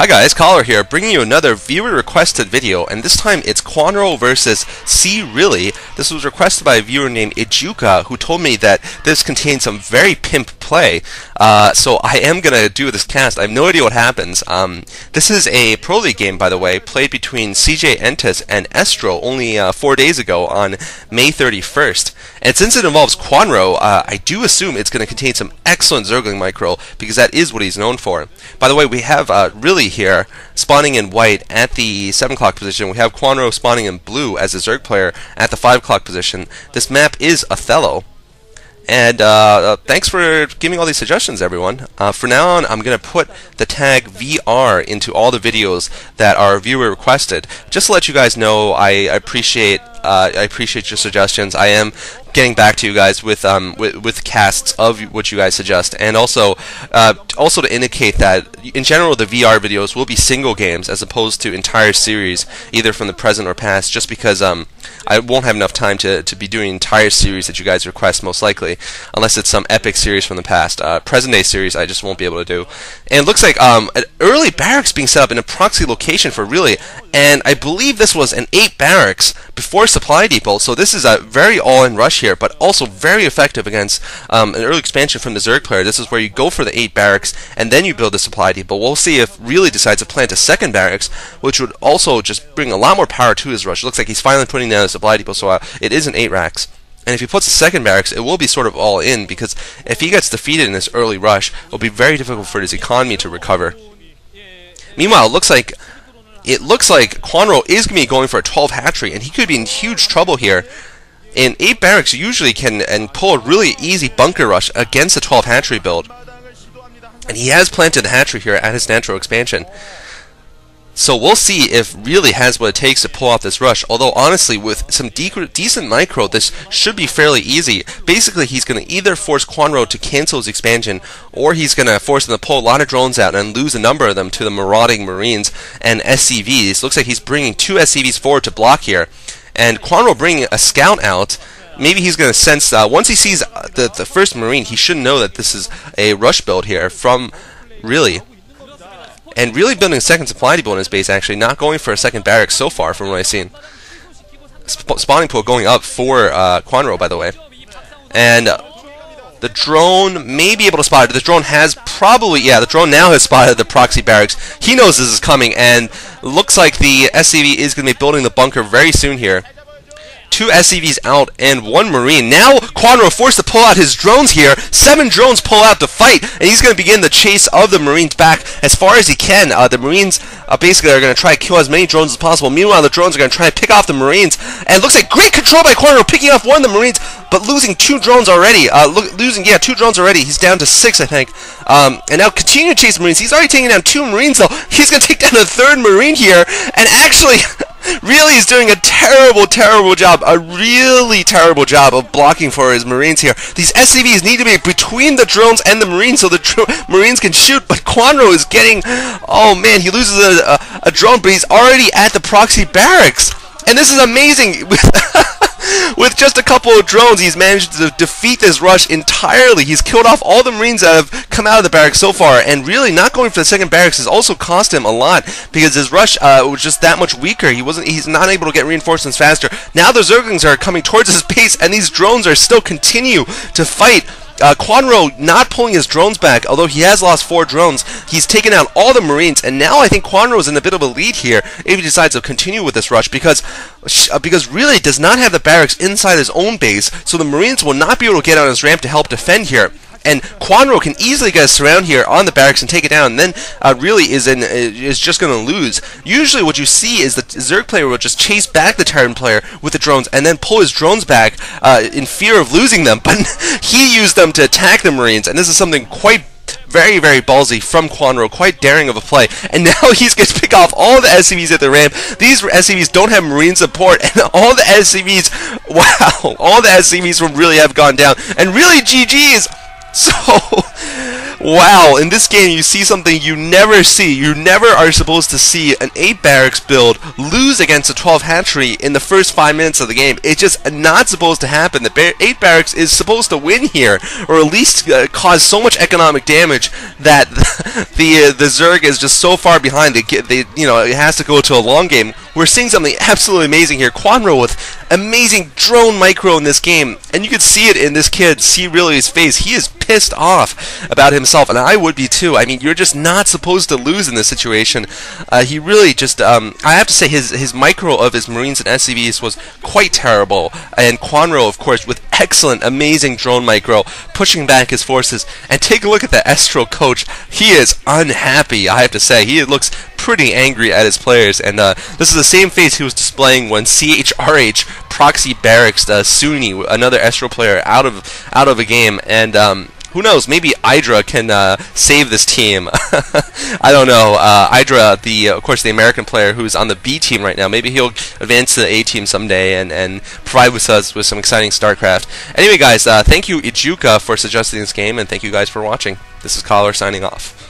Hi guys, Choler here, bringing you another viewer requested video, and this time it's Kwanro versus Sea.Really. This was requested by a viewer named Ijuka, who told me that this contains some very pimp play. So I am gonna do this cast. I have no idea what happens. This is a Proleague game, by the way, played between CJ Entus and ESTRO only 4 days ago on May 31st. And since it involves Kwanro, I do assume it's going to contain some excellent Zergling micro, because that is what he's known for. By the way, we have Really here spawning in white at the 7 o'clock position. We have Kwanro spawning in blue as a Zerg player at the 5 o'clock position. This map is Othello. And thanks for giving all these suggestions, everyone. For now on, I'm going to put the tag VR into all the videos that our viewer requested. Just to let you guys know, I appreciate your suggestions. I am getting back to you guys with casts of what you guys suggest, and also to indicate that in general the VR videos will be single games as opposed to entire series, either from the present or past, just because I won't have enough time to be doing entire series that you guys request, most likely, unless it's some epic series from the past. Present day series I just won't be able to do. And it looks like an early barracks being set up in a proxy location for Really, and I believe this was an 8 barracks before supply depot, so this is a very all-in rush here, but also very effective against an early expansion from the Zerg player. This is where you go for the 8 barracks and then you build the supply depot. We'll see if Really decides to plant a second barracks, which would also just bring a lot more power to his rush. It looks like he's finally putting down a supply depot, so it is an 8 racks. And if he puts a second barracks, it will be sort of all in, because if he gets defeated in this early rush, it will be very difficult for his economy to recover. Meanwhile, it looks like Kwanro is going to be going for a 12 hatchery, and he could be in huge trouble here. And 8 barracks usually can pull a really easy bunker rush against a 12 hatchery build. And he has planted the hatchery here at his natural expansion. So we'll see if Really has what it takes to pull off this rush, although honestly with some decent micro this should be fairly easy. Basically he's going to either force Kwanro to cancel his expansion, or he's going to force him to pull a lot of drones out and lose a number of them to the marauding Marines and SCVs. Looks like he's bringing 2 SCVs forward to block here, and Kwanro bringing a scout out. Maybe he's going to sense, once he sees the first Marine, he should know that this is a rush build here from Really. And Really building a second supply depot in his base, actually, not going for a second barracks so far from what I've seen. Spawning pool going up for Kwanro, by the way. And the drone may be able to spot it. The drone has probably, yeah, the drone now has spotted the proxy barracks. He knows this is coming, and looks like the SCV is going to be building the bunker very soon here. 2 SCVs out and 1 Marine. Now Kwanro forced to pull out his drones here. 7 drones pull out to fight, and he's going to begin the chase of the Marines back as far as he can. The Marines basically are going to try to kill as many drones as possible. Meanwhile, the drones are going to try to pick off the Marines, and it looks like great control by Kwanro, picking off 1 of the Marines, but losing 2 drones already. 2 drones already. He's down to 6, I think. And now continuing to chase the Marines. He's already taken down 2 Marines, though. He's going to take down a 3rd Marine here, and actually Really is doing a terrible job, a really terrible job of blocking for his Marines here. These SCVs need to be between the drones and the Marines so the Marines can shoot, but Kwanro is getting, oh man, he loses a drone, but he's already at the proxy barracks. And this is amazing. With just a couple of drones, he's managed to defeat this rush entirely. He's killed off all the Marines that have come out of the barracks so far, and Really not going for the second barracks has also cost him a lot, because his rush was just that much weaker. He's not able to get reinforcements faster. Now the Zerglings are coming towards his base, and these drones are still continue to fight. Kwanro not pulling his drones back, although he has lost 4 drones. He's taken out all the Marines, and now I think Kwanro is in a bit of a lead here if he decides to continue with this rush, because Really does not have the barracks inside his own base, so the Marines will not be able to get on his ramp to help defend here. And Kwanro can easily get a surround here on the barracks and take it down, and then Really is just going to lose. Usually what you see is the Zerg player will just chase back the Terran player with the drones and then pull his drones back in fear of losing them, but he used them to attack the Marines, and this is something quite very ballsy from Kwanro, quite daring of a play. And now he's going to pick off all the SCVs at the ramp. These SCVs don't have Marine support, and all the SCVs, wow, all the SCVs from Really have gone down, and Really GG's. So, Wow, in this game you see something you never see. You never are supposed to see an 8 barracks build lose against a 12 hatchery in the first 5 minutes of the game. It's just not supposed to happen. The 8 barracks is supposed to win here, or at least cause so much economic damage that the Zerg is just so far behind. It has to go to a long game. We're seeing something absolutely amazing here. Kwanro with amazing drone micro in this game, and you can see it in this kid Sea.Really's face. He is pissed off about himself, and I would be too. I mean, you're just not supposed to lose in this situation. He really just, I have to say, his micro of his Marines and SCVs was quite terrible, and Kwanro, of course, with excellent, amazing drone micro, pushing back his forces. And take a look at the ESTRO coach. He is unhappy, I have to say. He looks pretty angry at his players, and this is the same face he was displaying when CHRH proxy barracks Sunni, another ESTRO player, out of a game. And who knows, maybe Idra can save this team. I don't know. Idra, of course, the American player who's on the B team right now, maybe he'll advance to the A team someday and provide us with some exciting StarCraft. Anyway, guys, thank you, Ijuka, for suggesting this game, and thank you guys for watching. This is Cholerasc signing off.